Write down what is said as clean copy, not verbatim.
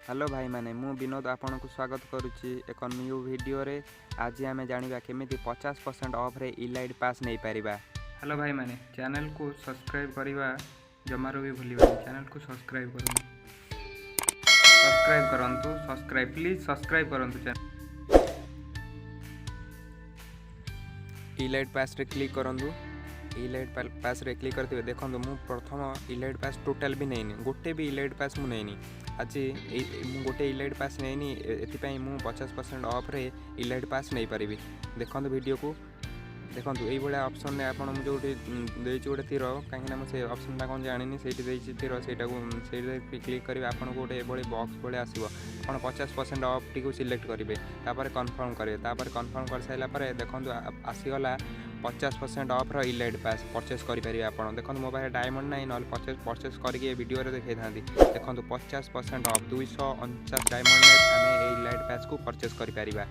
Hello भाई माने मु विनोद आपन को स्वागत करुच्ची एक न्यू वीडियो रे। आज आम जाना केमी 50% ऑफ रे इलाइट पास नहीं पारिबा। हेलो भाई माने चैनल को सब्सक्राइब करवा जमारू भी भूलिबा। चैनल को सब्सक्राइब करंतु सब्सक्राइब प्लीज सब्सक्राइब करंतु चैनल इलाइट पास रे क्लिक करंतु। इलाइट पास रे क्लिक करते देखो मु प्रथम इलाइट पास टोटाल भी नहीं गोटे भी इलाइट पास मु नहीं आज गोटे इलाइट पास नहीं एपाई मु 50% ऑफ रे इलाइट पास नहीं पारि। देखो वीडियो को देखो ये ऑप्शन में आप जो गोटे तीर कहीं मुझे ऑप्शन कौन जानी से तीर से क्लिक करेंगे आपको गोटे बॉक्स भाई आसो आप 50% ऑफ टी सिलेक्ट करेंगे कन्फर्म करेंगे कन्फर्म कर सारापर देखो आसीगला 50% ऑफ रो इलाइट पास परचेस करेंगे आप देखो मो पाखे डायमंड ना ना परचेस करके वीडियो देखा था देखो 50% ऑफ 249 डायमंड आम इलाइट पास को परचेस कर।